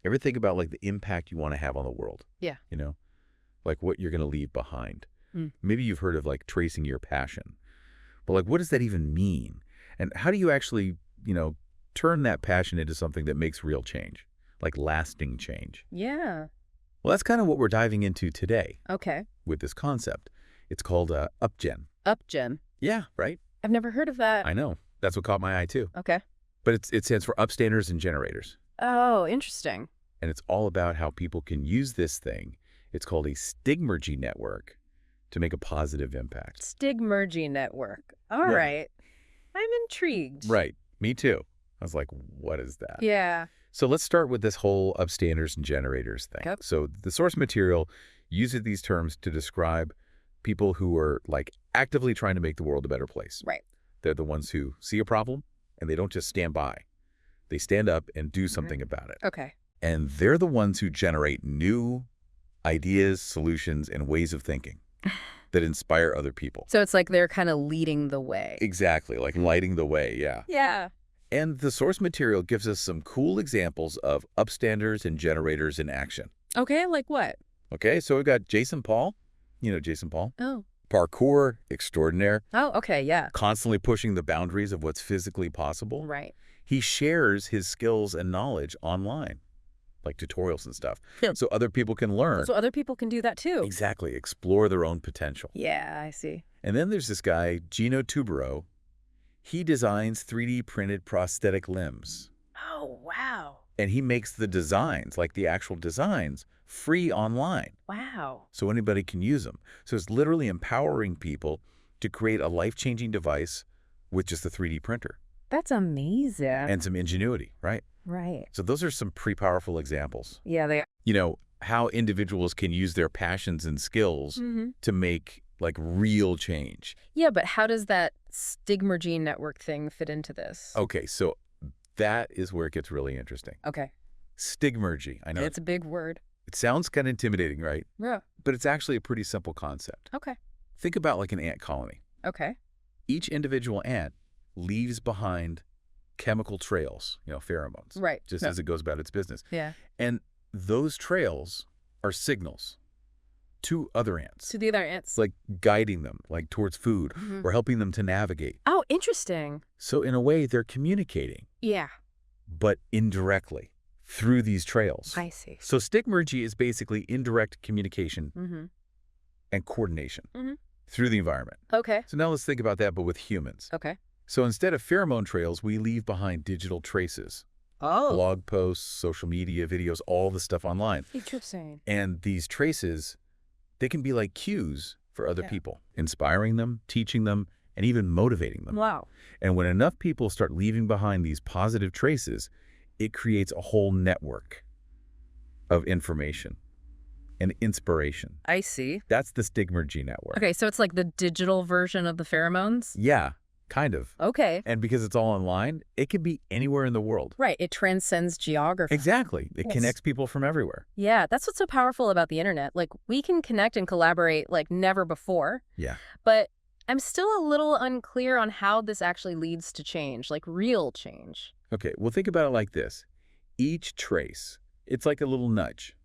Ever think about like the impact you want to have on the world? Yeah. You know, like what you're going to leave behind. Mm. Maybe you've heard of like tracing your passion. But like, what does that even mean? And how do you actually, turn that passion into something that makes real change, like lasting change? Yeah. Well, that's kind of what we're diving into today Okay. with this concept. It's called up+gen. Up+gen. Yeah, right? I've never heard of that. I know. That's what caught my eye too. Okay. But it stands for upstanders and generators. Oh, interesting. And it's all about how people can use this thing. It's called a Stigmergy network to make a positive impact. Stigmergy network. All right. I'm intrigued. Right. Me too. I was like, what is that? Yeah. So let's start with this whole upstanders and generators thing. Yep. So the source material uses these terms to describe people who are like actively trying to make the world a better place. Right. They're the ones who see a problem and they don't just stand by. They stand up and do something about it. Okay. And they're the ones who generate new ideas, solutions, and ways of thinking that inspire other people. So it's like they're kind of leading the way. Exactly, like lighting the way, yeah. Yeah. And the source material gives us some cool examples of upstanders and generators in action. Okay, like what? Okay, so we've got Jason Paul. You know Jason Paul? Oh. Parkour extraordinaire, Oh, okay, yeah. constantly pushing the boundaries of what's physically possible. Right. He shares his skills and knowledge online, like tutorials and stuff, Yeah. so other people can learn. So other people can do that too. Exactly, explore their own potential. Yeah, I see. And then there's this guy, Gen². He designs 3D printed prosthetic limbs. Oh, wow. And he makes the designs, like the actual designs, free online. Wow. So anybody can use them. So it's literally empowering people to create a life-changing device with just a 3D printer. That's amazing. And some ingenuity, right? Right. So those are some pretty powerful examples. Yeah, they How individuals can use their passions and skills to make like real change. Yeah, but how does that Stigmergy network thing fit into this? Okay, so that is where it gets really interesting. Okay. Stigmergy. I know It's a big word. it sounds kind of intimidating, right? Yeah. But it's actually a pretty simple concept. Okay. Think about like an ant colony. Okay. Each individual ant leaves behind chemical trails, pheromones. Right. Just as it goes about its business. Yeah. And those trails are signals to other ants. To the other ants. It's like guiding them, like towards food, or helping them to navigate. Oh, interesting. So in a way, they're communicating, Yeah. but indirectly through these trails. I see. So Stigmergy is basically indirect communication and coordination through the environment. Okay. So now let's think about that, but with humans. Okay. So instead of pheromone trails, we leave behind digital traces. Oh. Blog posts, social media, videos, all the stuff online. Interesting. And these traces, they can be like cues for other people, inspiring them, teaching them, and even motivating them. Wow. And when enough people start leaving behind these positive traces, it creates a whole network of information and inspiration. I see. That's the Stigmergy network. Okay, so it's like the digital version of the pheromones? Yeah, kind of. Okay. And because it's all online, it can be anywhere in the world. Right. It transcends geography. Exactly. It Yes. connects people from everywhere. Yeah, that's what's so powerful about the internet. Like, we can connect and collaborate like never before. Yeah. But I'm still a little unclear on how this actually leads to change, like real change. Okay, well, think about it like this. Each trace, it's like a little nudge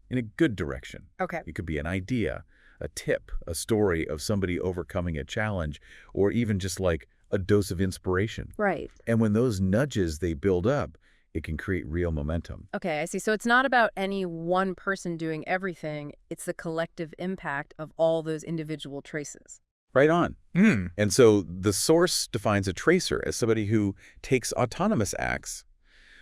in a good direction. Okay. It could be an idea, a tip, a story of somebody overcoming a challenge, or even just like a dose of inspiration. Right. And when those nudges, they build up, it can create real momentum. Okay, I see. So it's not about any one person doing everything. It's the collective impact of all those individual traces. Right on. And so the source defines a tracer as somebody who takes autonomous acts,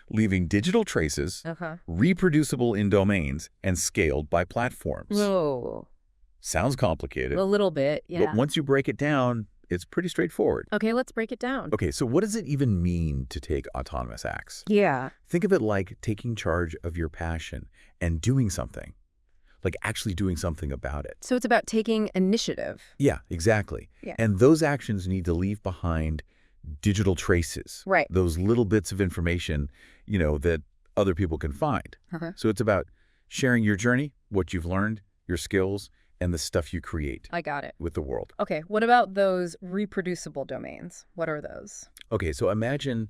leaving digital traces, reproducible in domains, and scaled by platforms. Whoa. Sounds complicated. A little bit, yeah. But once you break it down, it's pretty straightforward. Okay, let's break it down. Okay, so what does it even mean to take autonomous acts? Yeah. Think of it like taking charge of your passion and doing something, like actually doing something about it. So it's about taking initiative. Yeah, exactly. Yeah. And those actions need to leave behind digital traces. Right. Those little bits of information, that other people can find. So it's about sharing your journey, what you've learned, your skills, and the stuff you create I got it. with the world. Okay, what about those reproducible domains? What are those? Okay, so imagine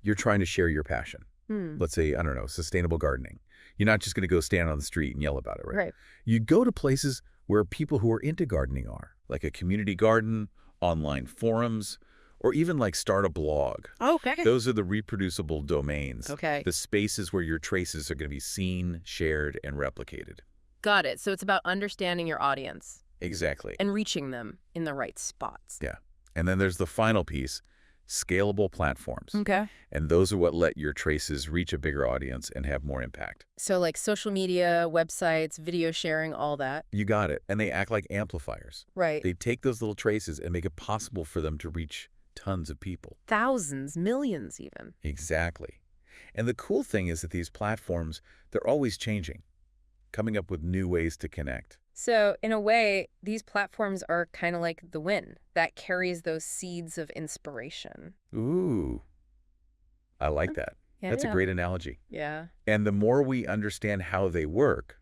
you're trying to share your passion. Let's say, I don't know, sustainable gardening. You're not just going to go stand on the street and yell about it, right? Right. You go to places where people who are into gardening are, like a community garden, online forums, or even like start a blog. Okay. Those are the reproducible domains. Okay. The spaces where your traces are going to be seen, shared, and replicated. Got it. So it's about understanding your audience. Exactly. And reaching them in the right spots. Yeah. And then there's the final piece, scalable platforms. Okay. And those are what let your traces reach a bigger audience and have more impact. So like social media, websites, video sharing, all that. You got it. And they act like amplifiers. Right. They take those little traces and make it possible for them to reach tons of people. Thousands, millions even. Exactly. And the cool thing is that these platforms, they're always changing, coming up with new ways to connect. So in a way, these platforms are kind of like the wind that carries those seeds of inspiration. Ooh, I like that. Yeah, That's a great analogy. Yeah. And the more we understand how they work,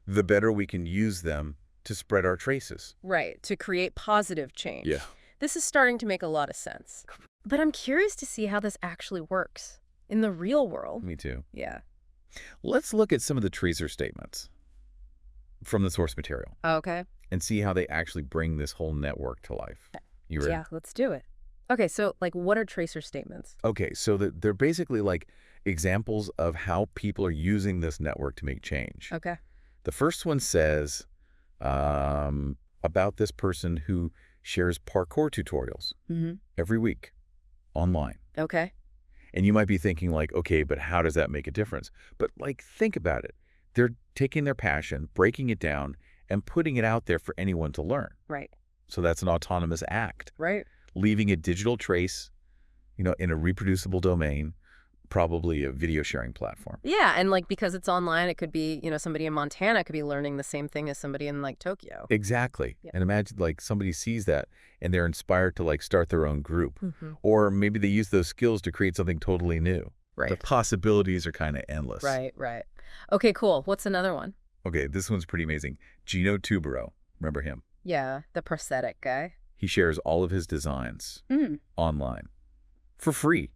the better we can use them to spread our traces. Right. To create positive change. Yeah. This is starting to make a lot of sense. But I'm curious to see how this actually works in the real world. Me too. Yeah. Let's look at some of the tracer statements from the source material Okay. and see how they actually bring this whole network to life. You ready? Yeah, let's do it. Okay, so like what are tracer statements? Okay, so they're basically like examples of how people are using this network to make change. Okay. The first one says about this person who shares parkour tutorials every week online. Okay. And you might be thinking like, okay, but how does that make a difference? But like, think about it. They're taking their passion, breaking it down, and putting it out there for anyone to learn. Right. So that's an autonomous act. Right. Leaving a digital trace, in a reproducible domain, probably a video sharing platform. Yeah, and like because it's online, it could be, somebody in Montana could be learning the same thing as somebody in like Tokyo. Exactly. Yeah. And imagine like somebody sees that and they're inspired to like start their own group. Or maybe they use those skills to create something totally new. Right. The possibilities are kind of endless. Right. Okay, cool. What's another one? Okay, this one's pretty amazing. Gino. Remember him? Yeah, the prosthetic guy. He shares all of his designs online for free.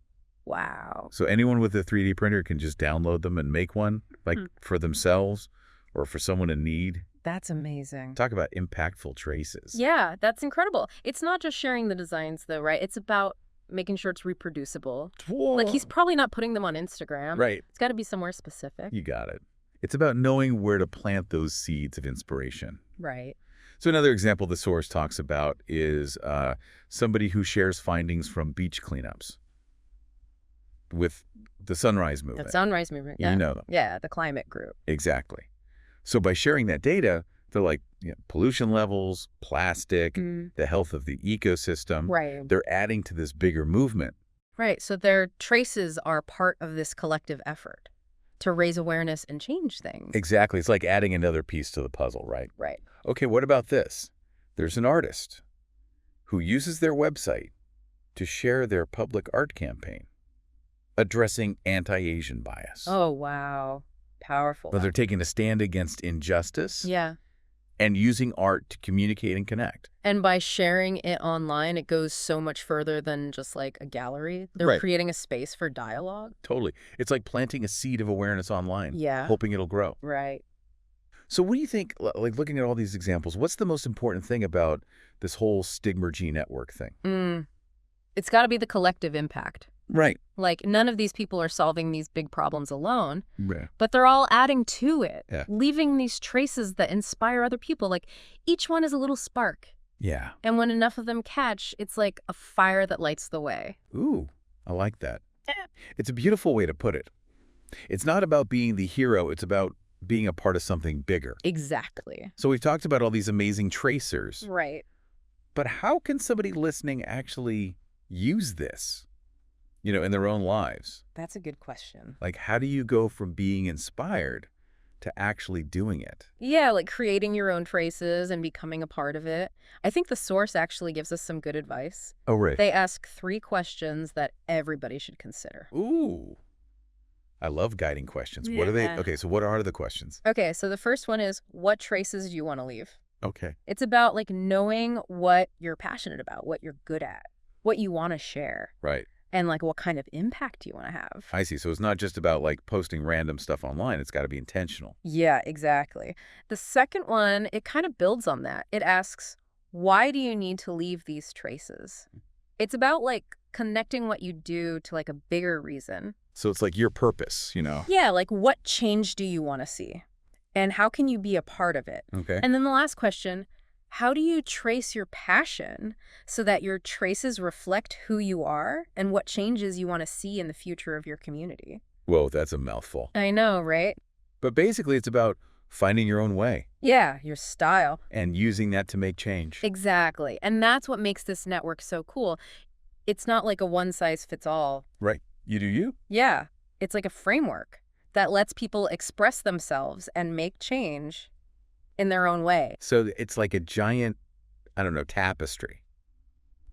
Wow. So anyone with a 3D printer can just download them and make one, like for themselves or for someone in need. That's amazing. Talk about impactful traces. Yeah, that's incredible. It's not just sharing the designs, though, right? It's about making sure it's reproducible. Like, he's probably not putting them on Instagram. Right. It's got to be somewhere specific. You got it. It's about knowing where to plant those seeds of inspiration. Right. So another example the source talks about is somebody who shares findings from beach cleanups with the Sunrise Movement. The Sunrise Movement, yeah. You know them. Yeah, the climate group. Exactly. So by sharing that data, they're like pollution levels, plastic, the health of the ecosystem. Right. They're adding to this bigger movement. Right. So their traces are part of this collective effort to raise awareness and change things. Exactly. It's like adding another piece to the puzzle, right? Right. Okay, what about this? There's an artist who uses their website to share their public art campaign addressing anti-Asian bias. Oh, wow. Powerful. But they're taking a stand against injustice Yeah. and using art to communicate and connect. And by sharing it online, it goes so much further than just like a gallery. They're Right. creating a space for dialogue. Totally. It's like planting a seed of awareness online, Yeah. hoping it'll grow. Right. So what do you think, like looking at all these examples, what's the most important thing about this whole Stigmergy network thing? It's got to be the collective impact. Right. Like, none of these people are solving these big problems alone, Yeah. but they're all adding to it, Yeah. leaving these traces that inspire other people. Like, each one is a little spark. Yeah. And when enough of them catch, it's like a fire that lights the way. Ooh, I like that. Yeah. It's a beautiful way to put it. It's not about being the hero. It's about being a part of something bigger. Exactly. So we've talked about all these amazing tracers, Right. but how can somebody listening actually use this, in their own lives? That's a good question. Like, how do you go from being inspired to actually doing it? Yeah, like creating your own traces and becoming a part of it. I think the source actually gives us some good advice. Oh, right. They ask 3 questions that everybody should consider. Ooh. I love guiding questions. What are they? Yeah. Okay, so what are the questions? Okay, so the first one is, what traces do you want to leave? Okay. It's about like knowing what you're passionate about, what you're good at, what you want to share. Right. and like what kind of impact you want to have. I see. So it's not just about like posting random stuff online. It's got to be intentional. Yeah, exactly. The second one, it kind of builds on that. It asks, why do you need to leave these traces? It's about like connecting what you do to like a bigger reason. So it's like your purpose, Yeah, like what change do you want to see? And how can you be a part of it? Okay. And then the last question, how do you trace your passion so that your traces reflect who you are and what changes you want to see in the future of your community? Whoa, that's a mouthful. I know, right? But basically, it's about finding your own way Yeah, your style. and using that to make change. Exactly. And that's what makes this network so cool. It's not like a one-size-fits-all. Right. You do you. Yeah, it's like a framework that lets people express themselves and make change in their own way. So it's like a giant, I don't know, tapestry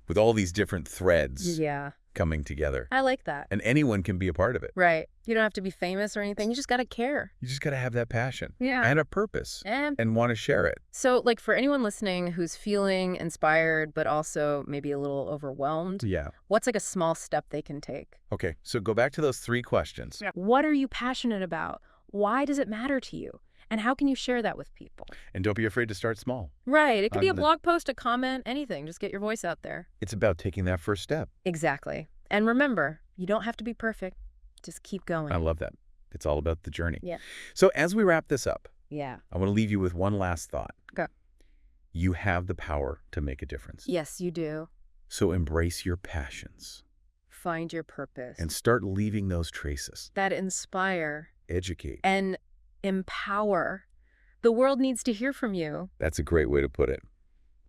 with all these different threads Yeah, coming together. I like that. And anyone can be a part of it. Right. You don't have to be famous or anything. You just got to care. You just got to have that passion Yeah. and a purpose And and want to share it. so, like, for anyone listening who's feeling inspired but also maybe a little overwhelmed, Yeah. what's like a small step they can take? Okay. So go back to those 3 questions. Yeah. What are you passionate about? Why does it matter to you? And how can you share that with people? And don't be afraid to start small. Right. It could be a On the- blog post, a comment, anything. Just get your voice out there. It's about taking that first step. Exactly. And remember, you don't have to be perfect. Just keep going. I love that. It's all about the journey. Yeah. So as we wrap this up, Yeah. I want to leave you with one last thought. Go. You have the power to make a difference. Yes, you do. So embrace your passions Find your purpose. and start leaving those traces. that inspire Educate. and empower. The world needs to hear from you. That's a great way to put it.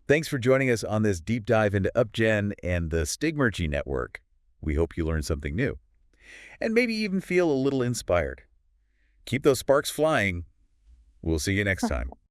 Thanks for joining us on this deep dive into up+gen and the Stigmergy network. We hope you learned something new and maybe even feel a little inspired. Keep those sparks flying. We'll see you next time.